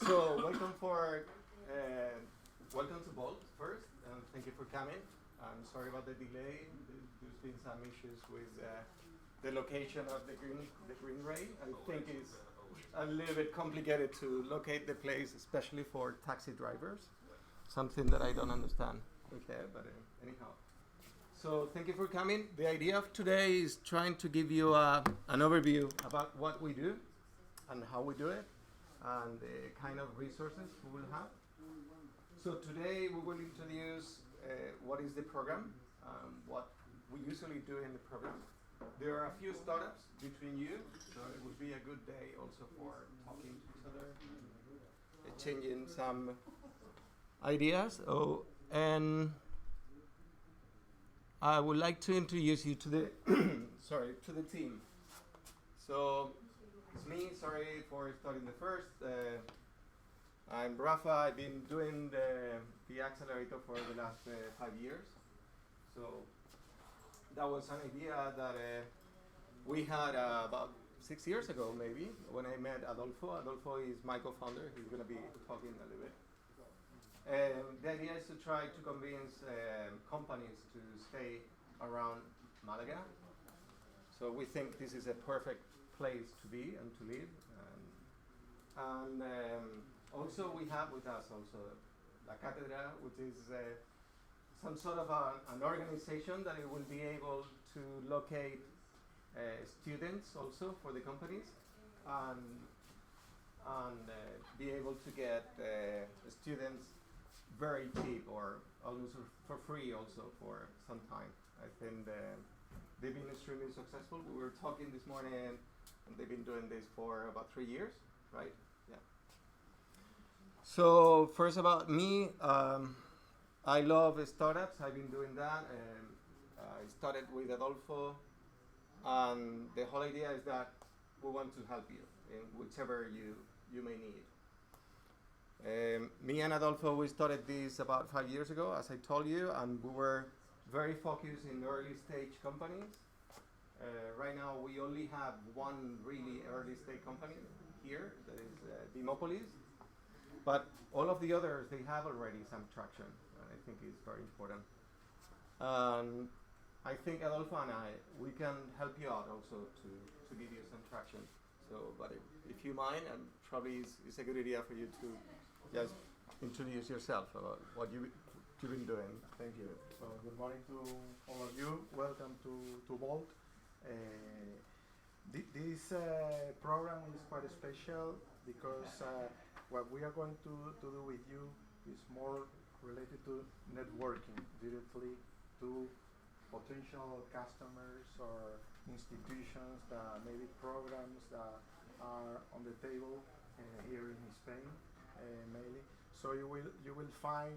So welcome to Bolt first, and thank you for coming. I'm sorry about the delay. There's been some issues with the location of the green ray. I think it's a little bit complicated to locate the place, especially for taxi drivers. Something that I don't understand. Okay, but anyhow. So thank you for coming. The idea of today is trying to give you an overview about what we do and how we do it, and the kind of resources we will have. So today we will introduce what is the program, what we usually do in the program. There are a few startups between you, so it would be a good day also for talking to each other, changing some ideas. Oh, and I would like to introduce you to the to the team. So it's me. Sorry for starting the first. I'm Rafa. I've been doing the accelerator for the last 5 years. So that was an idea that we had about 6 years ago, maybe, when I met Adolfo. Adolfo is my co-founder. He's going to be talking a little bit. The idea is to try to convince companies to stay around Malaga. So we think this is a perfect place to be and to live. And also we have with us also La Cátedra, which is some sort of an organization that it will be able to locate students also for the companies, and be able to get students very cheap or almost for free also for some time. I think they've been extremely successful. We were talking this morning, and they've been doing this for about 3 years, right? Yeah. So first about me, I love startups. I've been doing that. I started with Adolfo, and the whole idea is that we want to help you in whichever you may need. Me and Adolfo, we started this about 5 years ago, as I told you, and we were very focused in early stage companies. Right now, we only have one really early stage company here, that is Dimopolis. But all of the others, they have already some traction, and I think it's very important. I think Adolfo and we can help you out also to give you some traction. So, but if you mind, probably it's a good idea for you to just introduce yourself about what you've been doing. Thank you. So good morning to all of you. Welcome to Bolt. This program is quite special because what we are going to do with you is more related to networking directly to potential customers or institutions that maybe programs that are on the table here in Spain mainly. So you will find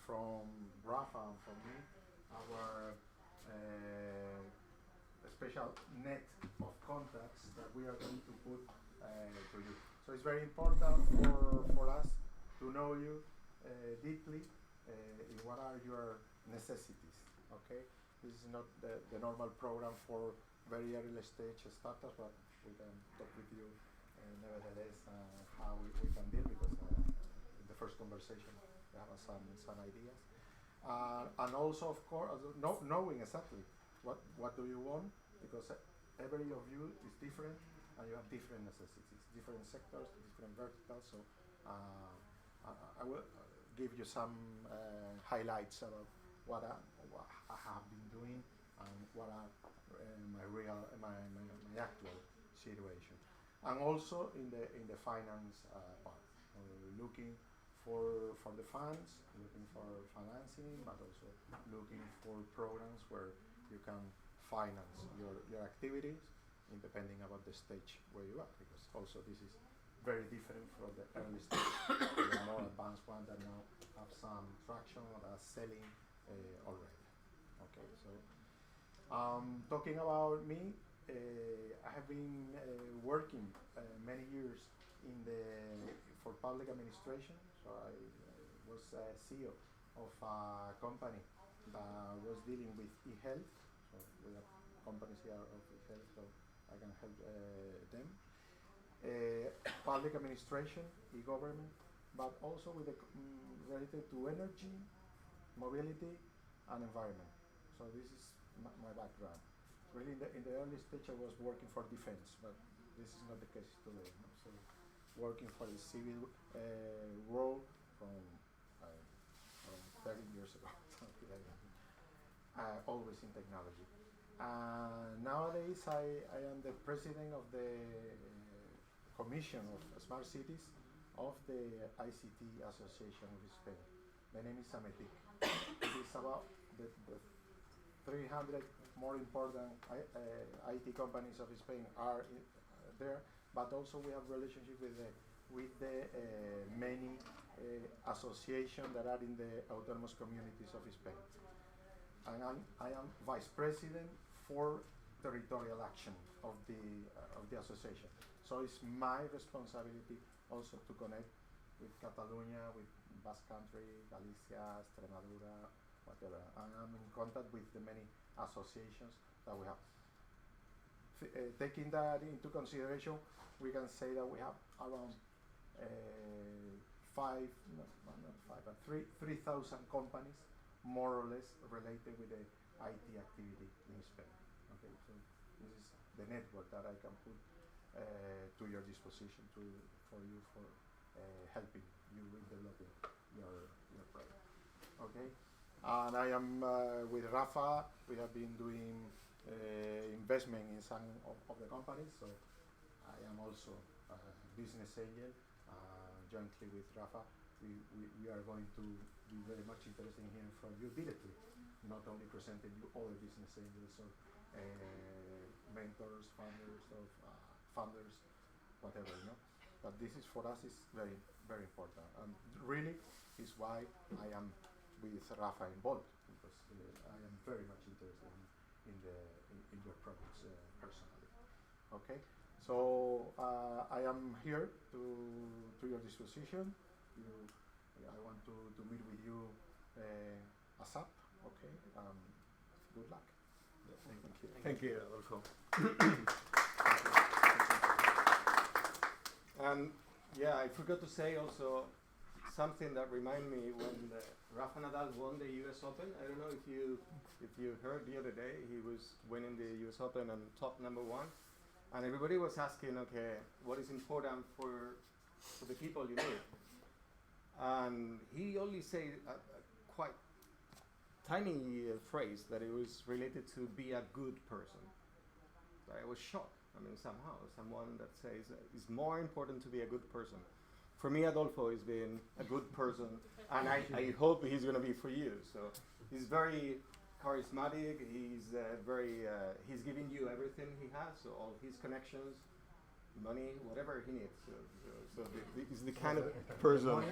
from Rafa and from me our special net of contacts that we are going to put to you. So it's very important for us to know you deeply in what are your necessities. Okay, this is not the normal program for very early stage startups, but we can talk with you nevertheless how we can deal, because in the first conversation we have some ideas, and also of course knowing exactly what do you want, because every of you is different and you have different necessities, different sectors, different verticals. So I will give you some highlights about what I have been doing and what are my actual situation, and also in the finance part, looking for the funds, looking for financing, but also looking for programs where you can finance your activities, depending about the stage where you are, because also this is very different from the early stage to the more advanced one that now have some traction or are selling already. Okay, so talking about me, I have been working many years for public administration. So I was CEO of a company that was dealing with e-health. So we have companies here of e-health, so I can help them. public administration, e-government, but also with related to energy, mobility, and environment. So this is my background. Really, in the early stage, I was working for defense, but this is not the case today. No? So, working for the civil world from 30 years ago, something like that. Always in technology. Nowadays, I am the president of the Commission of Smart Cities of the ICT Association of Spain. The name is Ametic. It is about the 300 more important IT companies of Spain are there, but also we have relationship with the many associations that are in the autonomous communities of Spain. And I am vice president for territorial action of the association. So it's my responsibility also to connect with Catalonia, with Basque Country, Galicia, Extremadura, whatever. And I'm in contact with the many associations that we have. Taking that into consideration, we can say that we have around 3,000 companies, more or less, related with the IT activity in Spain. Okay, so this is the network that I can put to your disposition for helping you in developing your project. Okay, and I am with Rafa. We have been doing investment in some of the companies, so I am also a business angel. Jointly with Rafa, we are going to be very much interested in hearing from you directly, not only presenting you other business angels or mentors, funders, whatever, you know. But this is for us is very, very important, and really is why I am with Rafa in Bolt, because I am very much interested in your projects personally. Okay, so I am here to your disposition. I want to meet with you ASAP. Okay, good luck. Thank you, Adolfo. And yeah, I forgot to say also something that reminded me when Rafa Nadal won the U.S. Open. I don't know if you heard the other day, he was winning the U.S. Open and top number one, and everybody was asking, okay, what is important for the people you meet? And he only said a quite tiny phrase that it was related to be a good person. I was shocked. I mean, somehow, someone that says it's more important to be a good person. For me, Adolfo is being a good person, and I hope he's going to be for you. So he's very charismatic. He's he's giving you everything he has, so all his connections, money, whatever he needs. So he's the kind of person.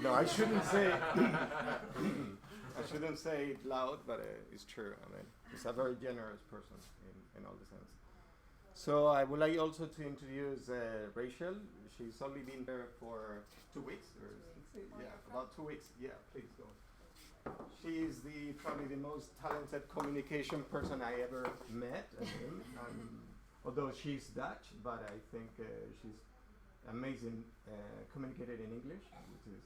No, I shouldn't say. I shouldn't say it loud, but it's true. I mean, he's a very generous person in all the sense. So I would like also to introduce Rachel. She's only been there for 2 weeks, about 2 weeks. Yeah, please go. She's probably the most talented communication person I ever met. Although she's Dutch, but I think she's amazing communicated in English, which is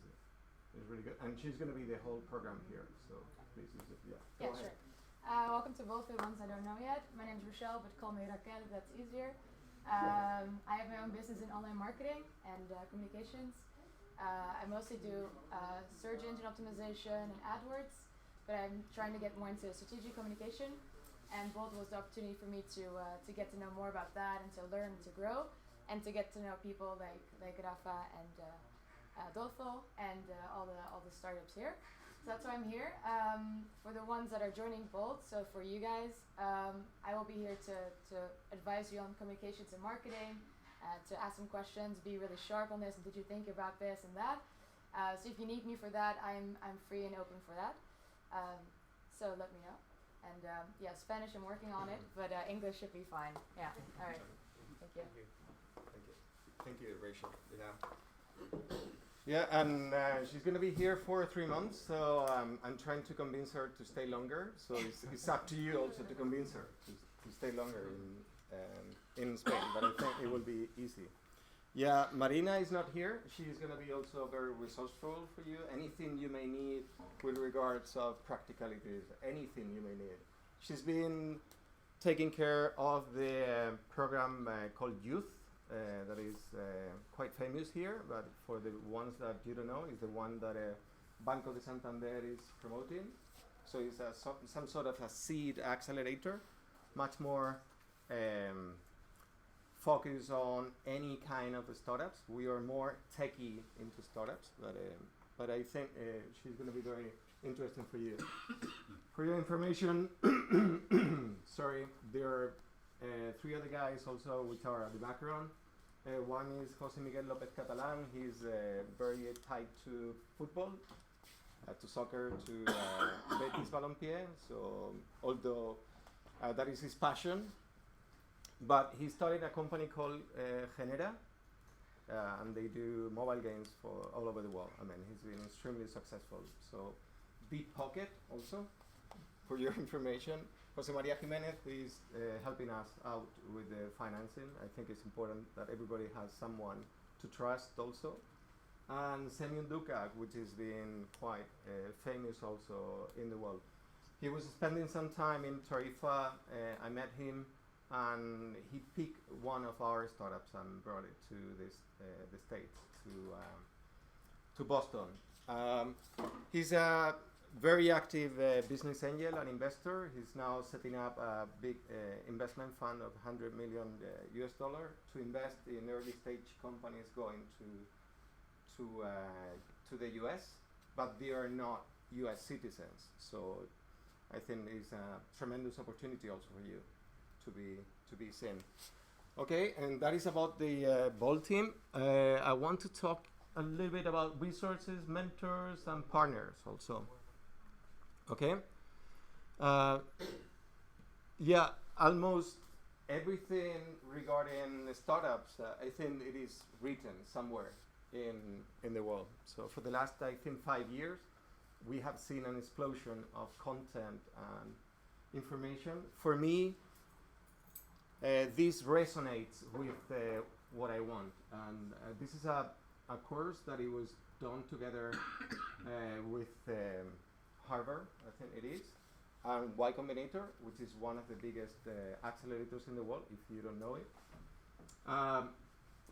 really good. And she's going to be the whole program here. So please, yeah, sure. Welcome to both the ones I don't know yet. My name is Rochelle, but call me Raquel, that's easier. I have my own business in online marketing and communications. I mostly do search engine optimization and AdWords, but I'm trying to get more into strategic communication. And Bolt was the opportunity for me to get to know more about that and to learn and to grow and to get to know people like Rafa and Adolfo and all the startups here. So that's why I'm here. For the ones that are joining Bolt, so for you guys, I will be here to advise you on communications and marketing, to ask some questions, be really sharp on this, and did you think about this and that? So if you need me for that, I'm free and open for that. So let me know. And yeah, Spanish, I'm working on it, but English should be fine. Yeah, all right. Thank you. Thank you, Rachel. Yeah. Yeah, and she's going to be here for 3 months, so I'm trying to convince her to stay longer. So it's up to you also to convince her to stay longer in Spain, but I think it will be easy. Yeah, Marina is not here. She's going to be also very resourceful for you. Anything you may need with regards of practicalities, anything you may need. She's been taking care of the program called Youth, that is quite famous here, but for the ones that you don't know, is the one that Banco de Santander is promoting. So it's some sort of a seed accelerator, much more focused on any kind of startups. We are more techie into startups, but I think she's going to be very interesting for you. For your information, sorry, there are 3 other guys also which are at the background. One is José Miguel López Catalán. He's very tied to football, to soccer, to Betis Balompié. So although that is his passion, but he started a company called Genera, and they do mobile games for all over the world. I mean, he's been extremely successful. So Deep Pocket also, for your information. Jose Maria Jimenez is helping us out with the financing. I think it's important that everybody has someone to trust also. And Semyon Dukac, which has been quite famous also in the world. He was spending some time in Tarifa. I met him, and he picked one of our startups and brought it to the States, to Boston. He's a very active business angel and investor. He's now setting up a big investment fund of $100 million US dollar to invest in early stage companies going to the US, but they are not US citizens. So I think it's a tremendous opportunity also for you to be seen. Okay, and that is about the Bolt team. I want to talk a little bit about resources, mentors, and partners also. Okay. Yeah, almost everything regarding startups, I think it is written somewhere in the world. So for the last, I think, 5 years, we have seen an explosion of content and information. For me, this resonates with what I want. And this is a course that it was done together with Harvard, I think it is, and Y Combinator, which is one of the biggest accelerators in the world, if you don't know it.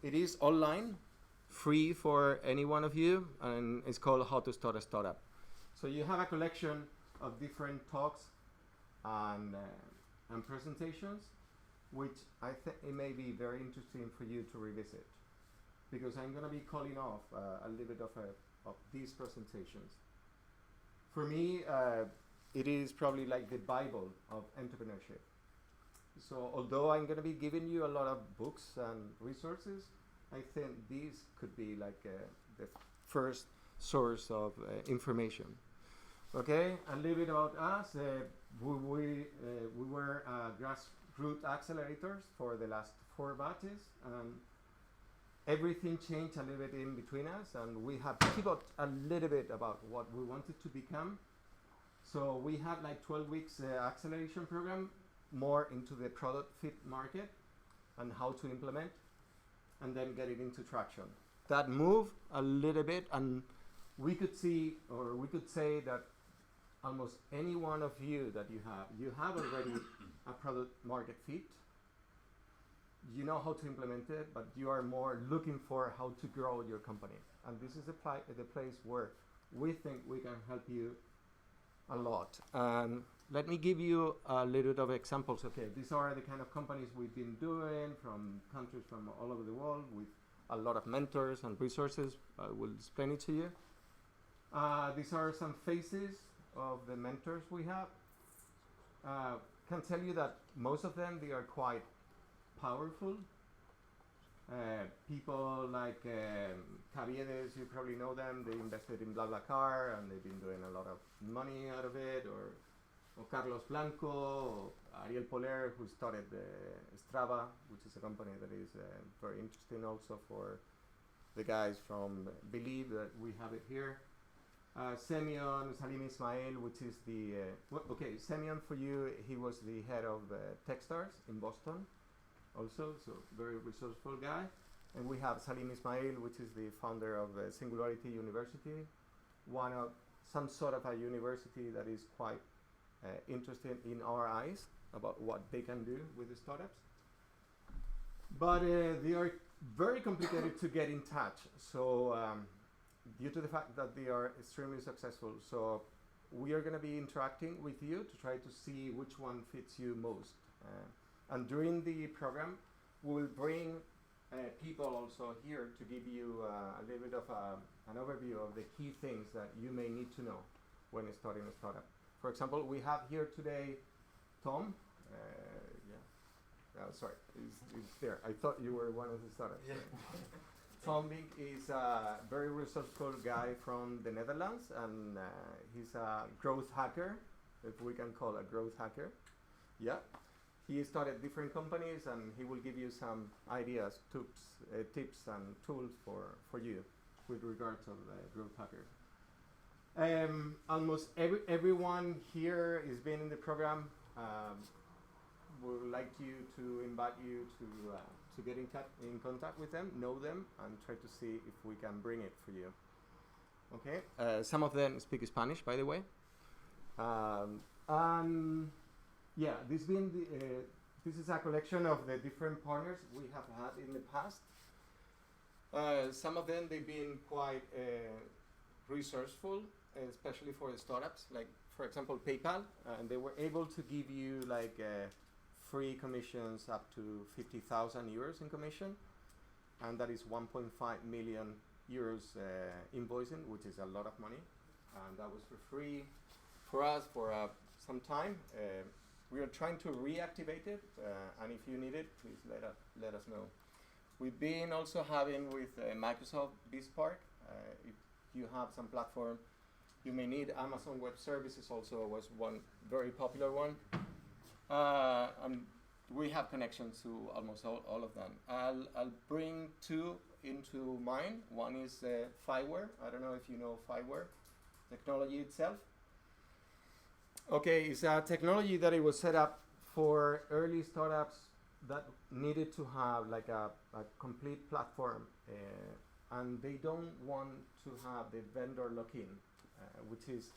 It is online, free for any one of you, and it's called How to Start a Startup. So you have a collection of different talks and presentations, which I think it may be very interesting for you to revisit, because I'm going to be calling off a little bit of these presentations. For me, it is probably like the Bible of entrepreneurship. So although I'm going to be giving you a lot of books and resources, I think these could be like the first source of information. Okay, a little bit about us. We were grassroots accelerators for the last 4 batches. Everything changed a little bit in between us, and we have pivoted a little bit about what we wanted to become. So we had like 12 weeks acceleration program, more into the product fit market and how to implement, and then get it into traction. That moved a little bit, and we could see, or we could say that almost any one of you that you have already a product market fit. You know how to implement it, but you are more looking for how to grow your company. And this is the place where we think we can help you a lot. Let me give you a little bit of examples. Okay, these are the kind of companies we've been doing from countries from all over the world with a lot of mentors and resources. I will explain it to you. These are some faces of the mentors we have. Can tell you that most of them, they are quite powerful. People like Caviedes, you probably know them. They invested in BlaBlaCar and they've been doing a lot of money out of it. Or Carlos Blanco, or Ariel Poler, who started Strava, which is a company that is very interesting also for the guys from Believe that we have it here. Semyon Salim Ismail, which is the Semyon, for you, he was the head of Techstars in Boston. also, so very resourceful guy. And we have Salim Ismail, which is the founder of Singularity University, some sort of a university that is quite interested in our eyes about what they can do with the startups. But they are very complicated to get in touch. So due to the fact that they are extremely successful, so we are going to be interacting with you to try to see which one fits you most. And during the program, we'll bring people also here to give you a little bit of an overview of the key things that you may need to know when starting a startup. For example, we have here today Tom. Sorry, he's there. I thought you were one of the startups. Yeah. Tom Bink is a very resourceful guy from the Netherlands, and he's a growth hacker, if we can call a growth hacker. Yeah. He started different companies, and he will give you some ideas, tips and tools for you with regards of growth hacker. Almost everyone here is been in the program. We would like you to invite you to get in contact with them, know them, and try to see if we can bring it for you. Okay. Some of them speak Spanish, by the way. Yeah, this is a collection of the different partners we have had in the past. Some of them, they've been quite resourceful, especially for the startups, like for example PayPal, and they were able to give you like free commissions up to 50,000 euros in commission, and that is 1.5 million euros invoicing, which is a lot of money, and that was for free for us for some time. We are trying to reactivate it, and if you need it, please let us know. We've been also having with Microsoft BizSpark. If you have some platform, you may need Amazon Web Services. Also was one very popular one. We have connections to almost all of them. I'll bring two into mind. One is Fiverr. I don't know if you know Fiverr, technology itself. Okay, it's a technology that it was set up for early startups that needed to have like a complete platform, and they don't want to have the vendor lock-in, which is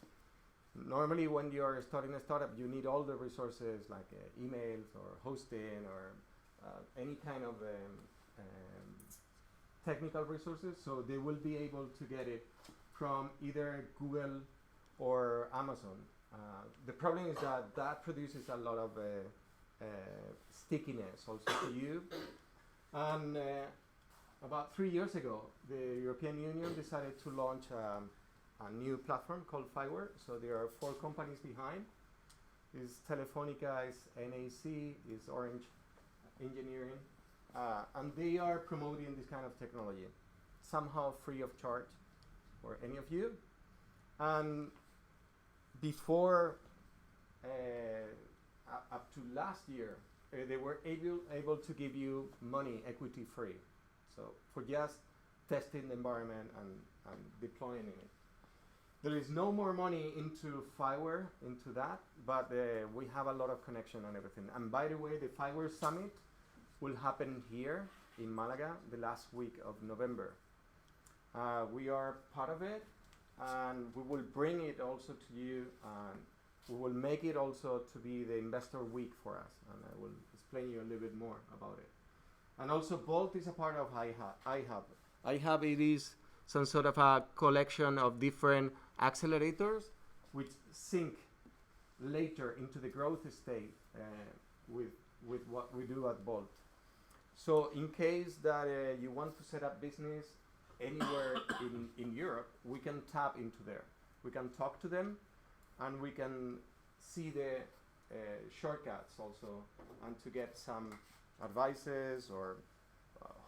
normally when you're starting a startup, you need all the resources like emails or hosting or any kind of technical resources. So they will be able to get it from either Google or Amazon. The problem is that produces a lot of stickiness also to you. And about 3 years ago, the European Union decided to launch a new platform called Fiverr. So there are 4 companies behind. Is Telefonica, is NAC, is Orange Engineering, and they are promoting this kind of technology, somehow free of charge for any of you. And before, up to last year, they were able to give you money equity free. So for just testing the environment and deploying it. There is no more money into Fiverr, into that, but we have a lot of connection and everything. And by the way, the Fiverr Summit will happen here in Malaga the last week of November. We are part of it, and we will bring it also to you, and we will make it also to be the investor week for us, and I will explain you a little bit more about it. And also Bolt is a part of iHub. iHub, it is some sort of a collection of different accelerators which sync later into the growth state with what we do at Bolt. So in case that you want to set up business anywhere in Europe, we can tap into there. We can talk to them, and we can see the shortcuts also, and to get some advices or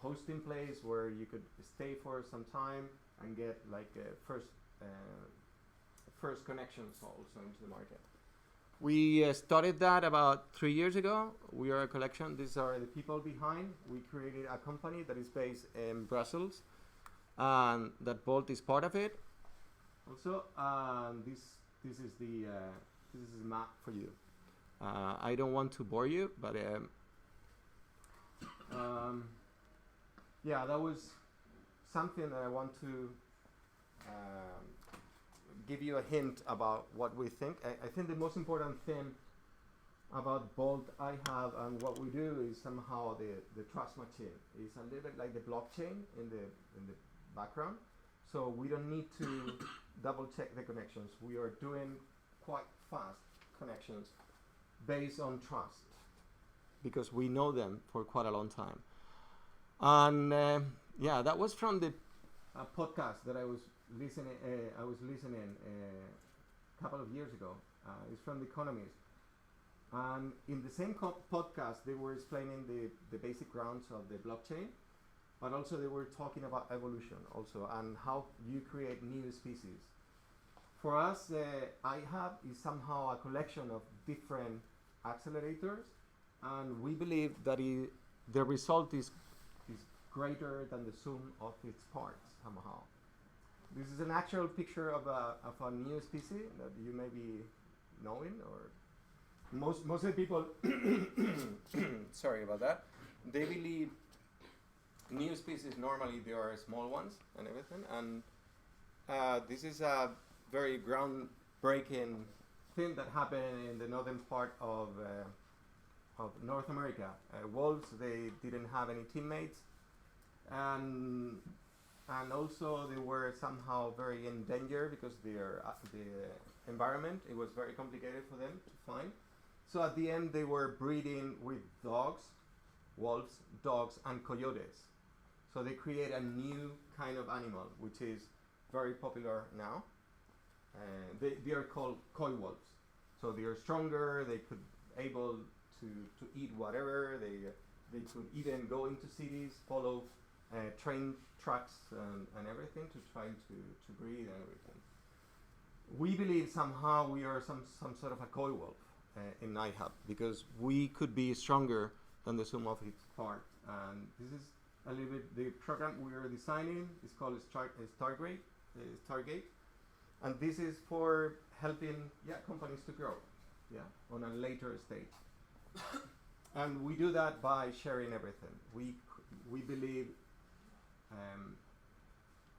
hosting place where you could stay for some time and get like first connections also into the market. We started that about 3 years ago. We are a collection. These are the people behind. We created a company that is based in Brussels, and that Bolt is part of it. Also, this is the map for you. I don't want to bore you, but Yeah, that was something that I want to give you a hint about what we think. I think the most important thing about Bolt I have and what we do is somehow the trust machine. It's a little bit like the blockchain in the background. So we don't need to double check the connections. We are doing quite fast connections based on trust because we know them for quite a long time. And yeah, that was from the podcast that I was listening. I was listening a couple of years ago. It's from The Economist, and in the same podcast, they were explaining the basic grounds of the blockchain, but also they were talking about evolution also and how you create new species. For us, iHub is somehow a collection of different accelerators, and we believe that the result is greater than the sum of its parts somehow. This is an actual picture of a new species that you may be knowing, or most of the people sorry about that, they believe new species normally they are small ones and everything, and this is a very groundbreaking thing that happened in the northern part of North America. Wolves, they didn't have any teammates, and also they were somehow very in danger because the environment, it was very complicated for them to find. So at the end they were breeding with dogs, wolves, dogs, and coyotes. So they create a new kind of animal which is very popular now. They are called coy wolves. So they are stronger, they could able to eat whatever, they could even go into cities, follow train tracks and everything to try to breed and everything. We believe somehow we are some sort of a coy wolf in iHub because we could be stronger than the sum of its parts. And this is a little bit the program we are designing. It's called Stargate, and this is for helping companies to grow on a later stage. And we do that by sharing everything. We believe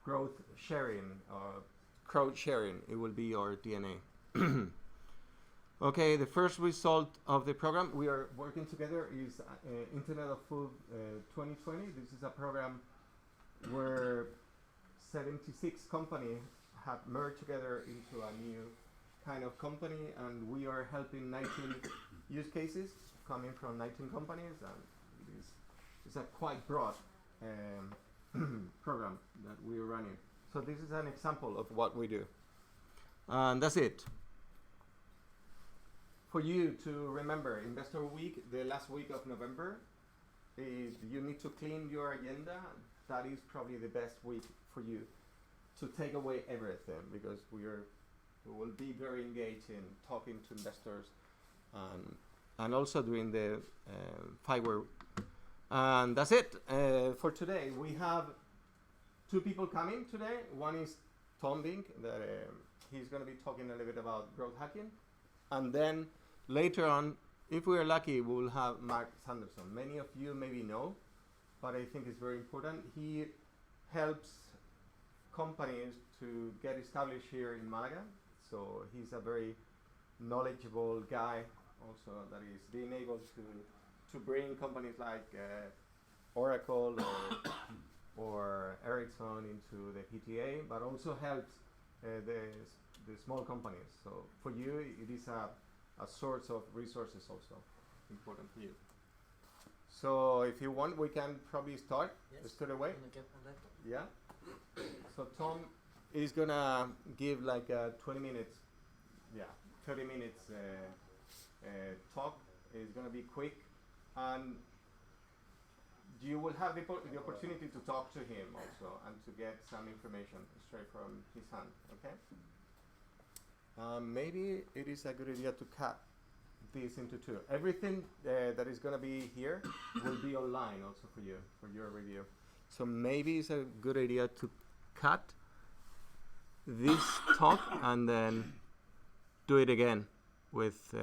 growth sharing, crowd sharing, it will be our DNA. Okay, the first result of the program we are working together is Internet of Food 2020. This is a program where 76 companies have merged together into a new kind of company, and we are helping 19 use cases coming from 19 companies, and it's a quite broad program that we are running. So this is an example of what we do. And that's it. For you to remember, Investor Week, the last week of November, if you need to clean your agenda, that is probably the best week for you to take away everything, because we will be very engaged in talking to investors and also doing the firework. And that's it for today. We have two people coming today. One is Tom Bink, that he's going to be talking a little bit about growth hacking. And then later on, if we are lucky, we will have Mark Sanderson. Many of you maybe know, but I think it's very important. He helps companies to get established here in Malaga. So he's a very knowledgeable guy also that is being able to bring companies like Oracle or Ericsson into the PTA, but also helps the small companies. So for you, it is a source of resources also important for you. So if you want, we can probably start straight away. Yeah. So Tom is gonna give like 20 minutes, 30 minutes talk. It's gonna be quick, and you will have the opportunity to talk to him also and to get some information straight from his hand. Okay. Maybe it is a good idea to cut this into two. Everything that is going to be here will be online also for you, for your review. So maybe it's a good idea to cut this talk and then do it again with